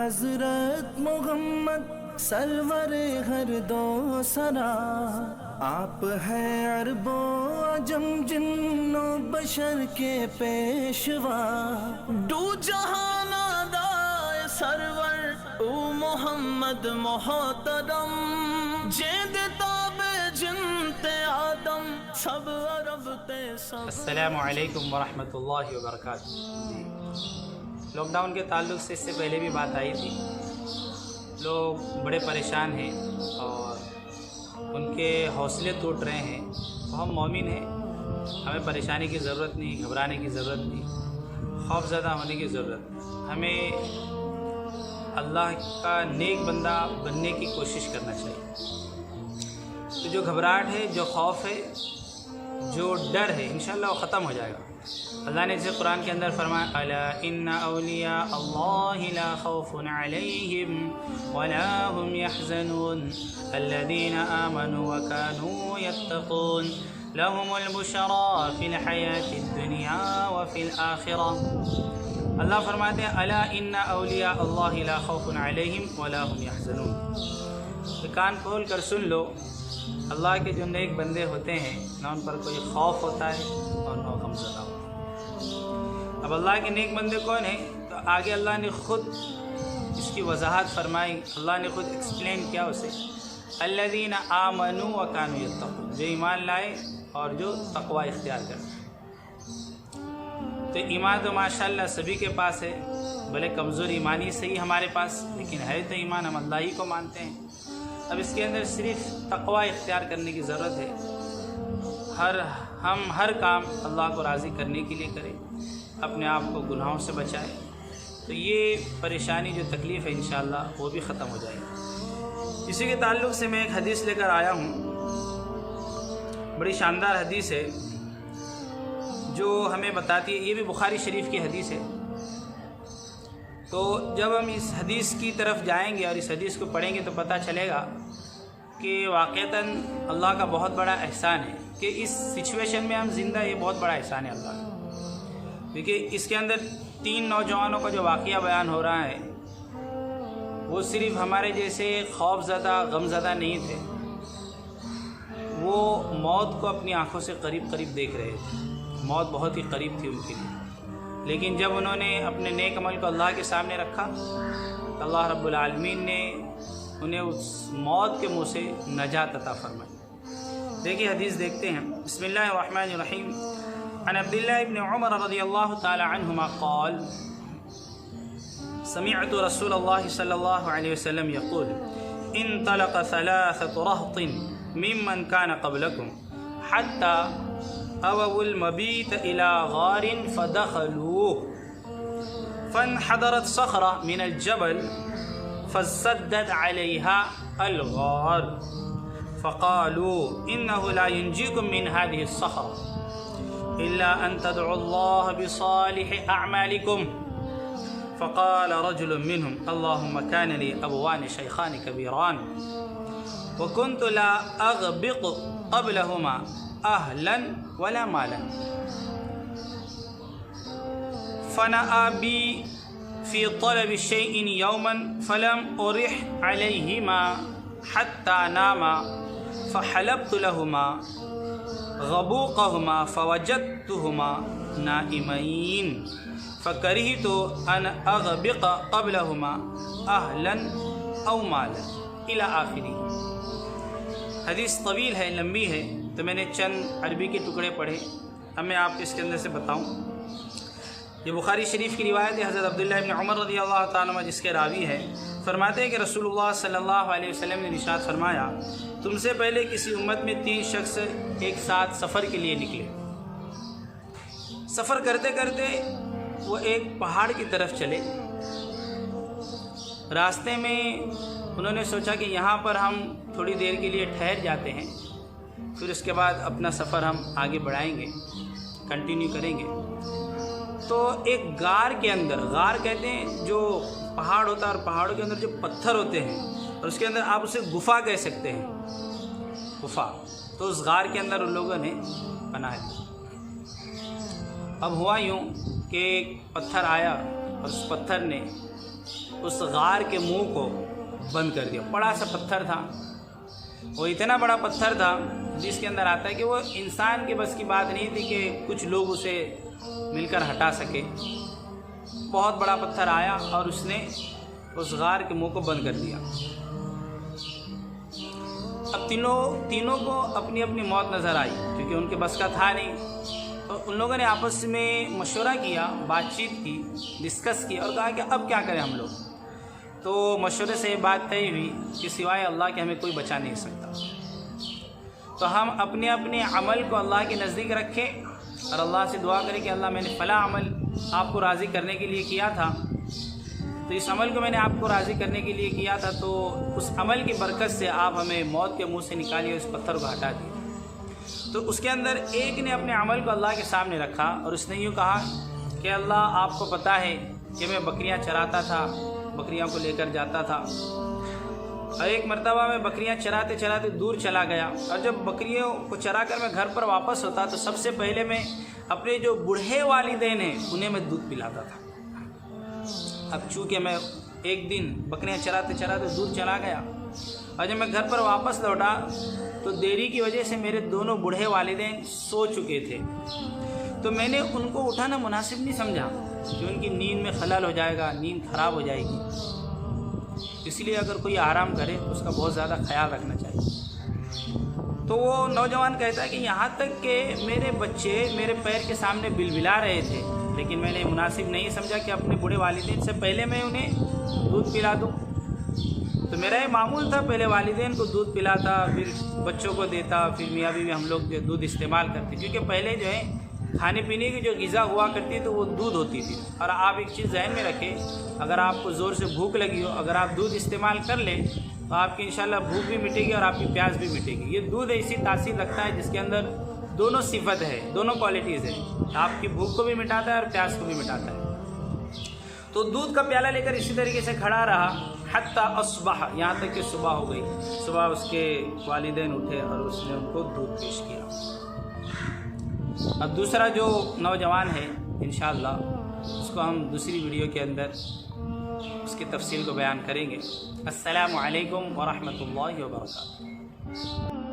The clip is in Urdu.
حضرت محمد سرور ہر دو سرا، آپ ہیں عرب و عجم جن و بشر کے پیشوا، دو جہان آدائے سرور او محمد محترم، جید تاب جنت آدم سب عرب تے سب۔ السلام علیکم ورحمۃ اللہ وبرکاتہ۔ لاک ڈاؤن کے تعلق سے اس سے پہلے بھی بات آئی تھی، لوگ بڑے پریشان ہیں اور ان کے حوصلے ٹوٹ رہے ہیں۔ تو ہم مومن ہیں، ہمیں پریشانی کی ضرورت نہیں، گھبرانے کی ضرورت نہیں، خوف زدہ ہونے کی ضرورت نہیں۔ ہمیں اللہ کا نیک بندہ بننے کی کوشش کرنا چاہیے۔ تو جو گھبراہٹ ہے، جو خوف ہے، جو ڈر ہے، انشاءاللہ وہ ختم ہو جائے گا۔ اللہ نے اسے قرآن کے اندر فرمایا، الا ان اولیاء اللہ لا خوف علیہم ولا هم يحزنون الذین آمنوا وكانوا يتقون لهم البشرى فی الحیاة الدنیا وفی الآخرہ۔ اللہ فرماتے ہیں الا ان اولیاء اللہ لا خوف علیہم ولا هم يحزنون۔ کان کھول کر سن لو، اللہ کے جو نیک بندے ہوتے ہیں نہ ان پر کوئی خوف ہوتا ہے اور نہ غم زدہ ہوتا ہے۔ اب اللہ کے نیک بندے کون ہیں؟ تو آگے اللہ نے خود اس کی وضاحت فرمائی، اللہ نے خود ایکسپلین کیا اسے، الذین آمنوا وکانوا یتقون، جو ایمان لائے اور جو تقوی اختیار کرتے۔ تو ایمان تو ماشاءاللہ سبھی کے پاس ہے، بھلے کمزور ایمانی سے ہی ہمارے پاس، لیکن ہے تو ایمان، ہم اللہ ہی کو مانتے ہیں۔ اب اس کے اندر صرف تقوی اختیار کرنے کی ضرورت ہے۔ ہم ہر کام اللہ کو راضی کرنے کے لیے کریں، اپنے آپ کو گناہوں سے بچائیں، تو یہ پریشانی جو تکلیف ہے انشاءاللہ وہ بھی ختم ہو جائے گی۔ اسی کے تعلق سے میں ایک حدیث لے کر آیا ہوں، بڑی شاندار حدیث ہے جو ہمیں بتاتی ہے، یہ بھی بخاری شریف کی حدیث ہے۔ تو جب ہم اس حدیث کی طرف جائیں گے اور اس حدیث کو پڑھیں گے تو پتہ چلے گا کہ واقعتاً اللہ کا بہت بڑا احسان ہے کہ اس سچویشن میں ہم زندہ، یہ بہت بڑا احسان ہے اللہ کا۔ کیونکہ اس کے اندر 3 نوجوانوں کا جو واقعہ بیان ہو رہا ہے وہ صرف ہمارے جیسے خوف زدہ، غم زدہ نہیں تھے، وہ موت کو اپنی آنکھوں سے قریب دیکھ رہے تھے، موت بہت ہی قریب تھی ان کے لیے، لیکن جب انہوں نے اپنے نیک عمل کو اللہ کے سامنے رکھا تو اللہ رب العالمین نے انہیں اس موت کے منہ سے نجات عطا فرمائی۔ دیکھیے حدیث دیکھتے ہیں، بسم اللہ الرحمن الرحیم۔ عن عبد الله بن عمر رضي الله تعالى عنهما قال سمعت رسول الله صلى الله عليه وسلم يقول انطلق 3 رهط ممن كان قبلكم حتى أووا المبيت إلى غار فدخلوه فانحدرت صخرة من الجبل فسدت عليها الغار فقالوا إنه لا ينجيكم من هذه الصخرة إلا أن تدعوا الله بصالح أعمالكم فقال رجل منهم اللهم كان لي أبوان شيخان كبيران وكنت لا أغبق قبلهما أهلا ولا مالا فنأى بي في طلب شيء يوما فلم أرح عليهما حتى ناما فحلبت لهما غبوقهما فوجدتهما نائمين فكرهت أن أغبق قبلهما أهلا أو مالا إلى آخره۔ حدیث طویل ہے، لمبی ہے، تو میں نے چند عربی کے ٹکڑے پڑھے، اب میں آپ کو اس کے اندر سے بتاؤں۔ یہ بخاری شریف کی روایت ہے، حضرت عبداللہ ابن عمر رضی اللہ تعالیٰ عنہ جس کے راوی ہے، فرماتے ہیں کہ رسول اللہ صلی اللہ علیہ وسلم نے ارشاد فرمایا، تم سے پہلے کسی امت میں 3 شخص ایک ساتھ سفر کے لیے نکلے۔ سفر کرتے کرتے وہ ایک پہاڑ کی طرف چلے۔ راستے میں انہوں نے سوچا کہ یہاں پر ہم تھوڑی دیر کے لیے ٹھہر جاتے ہیں، پھر اس کے بعد اپنا سفر ہم آگے بڑھائیں گے، کنٹینیو کریں گے۔ تو ایک غار کے اندر، غار کہتے ہیں جو پہاڑ ہوتا ہے اور پہاڑوں کے اندر جو پتھر ہوتے ہیں، اور اس کے اندر آپ اسے گفا کہہ سکتے ہیں، گفا۔ تو اس غار کے اندر ان لوگوں نے پناہ لی۔ اب ہوا یوں کہ ایک پتھر آیا اور اس پتھر نے اس غار کے منہ کو بند کر دیا۔ بڑا سا پتھر تھا، وہ اتنا بڑا پتھر تھا جس کے اندر آتا ہے کہ وہ انسان کے بس کی بات نہیں تھی کہ کچھ لوگ اسے مل کر ہٹا سکے۔ بہت بڑا پتھر آیا اور اس نے اس غار کے منہ کو بند کر دیا۔ اب تینوں کو اپنی اپنی موت نظر آئی کیونکہ ان کے بس کا تھا نہیں، تو ان لوگوں نے آپس میں مشورہ کیا، بات چیت کی، ڈسکس کی اور کہا کہ اب کیا کریں ہم لوگ۔ تو مشورے سے یہ بات طے ہوئی کہ سوائے اللہ کے ہمیں کوئی بچا نہیں سکتا، تو ہم اپنے اپنے عمل کو اللہ کے نزدیک رکھیں اور اللہ سے دعا کریں کہ اللہ میں نے فلاں عمل آپ کو راضی کرنے کے لیے کیا تھا، تو اس عمل کو میں نے آپ کو راضی کرنے کے لیے کیا تھا، تو اس عمل کی برکت سے آپ ہمیں موت کے منہ سے نکالیے، اس پتھر کو ہٹا دیے۔ تو اس کے اندر ایک نے اپنے عمل کو اللہ کے سامنے رکھا اور اس نے یوں کہا کہ اللہ آپ کو پتہ ہے کہ میں بکریاں چراتا تھا، بکریاں کو لے کر جاتا تھا، اور ایک مرتبہ میں بکریاں چراتے چراتے دور چلا گیا، اور جب بکریوں کو چرا کر میں گھر پر واپس ہوتا تو سب سے پہلے میں اپنے جو بوڑھے والدین ہیں انہیں میں دودھ پلاتا تھا۔ اب چونکہ میں ایک دن بکریاں چراتے چراتے دور چلا گیا اور جب میں گھر پر واپس لوٹا تو دیری کی وجہ سے میرے دونوں بوڑھے والدین سو چکے تھے، تو میں نے ان کو اٹھانا مناسب نہیں سمجھا کہ ان کی نیند میں خلل ہو جائے گا، نیند خراب ہو جائے گی، اس لیے اگر کوئی آرام کرے تو اس کا بہت زیادہ خیال رکھنا چاہیے۔ تو وہ نوجوان کہتا ہے کہ یہاں تک کہ میرے بچے میرے پیر کے سامنے بلبلا رہے تھے، لیکن میں نے مناسب نہیں سمجھا کہ اپنے بوڑھے والدین سے پہلے میں انہیں دودھ پلا دوں۔ تو میرا یہ معمول تھا، پہلے والدین کو دودھ پلاتا، پھر بچوں کو دیتا، پھر میاں بیوی ہم لوگ جو دودھ استعمال کرتے، کیونکہ پہلے جو ہے کھانے پینے کی جو غذا ہوا کرتی تو وہ دودھ ہوتی تھی۔ اور آپ ایک چیز ذہن میں رکھیں، اگر آپ کو زور سے بھوک لگی ہو، اگر آپ دودھ استعمال کر لیں تو آپ کی انشاءاللہ بھوک بھی مٹے گی اور آپ کی پیاس بھی مٹے گی۔ یہ دودھ ایسی تاثیر رکھتا ہے جس کے اندر دونوں صفت ہے، دونوں کوالٹیز ہیں، آپ کی بھوک کو بھی مٹاتا ہے اور پیاس کو بھی مٹاتا ہے۔ تو دودھ کا پیالہ لے کر اسی طریقے سے کھڑا رہا حتی اصبح، یہاں تک کہ صبح ہو گئی۔ صبح اس کے والدین اٹھے اور اس نے ان کو دودھ پیش کیا۔ اب دوسرا جو نوجوان ہے انشاءاللہ اس کو ہم دوسری ویڈیو کے اندر اس کی تفصیل کو بیان کریں گے۔ السلام علیکم ورحمۃ اللہ وبرکاتہ۔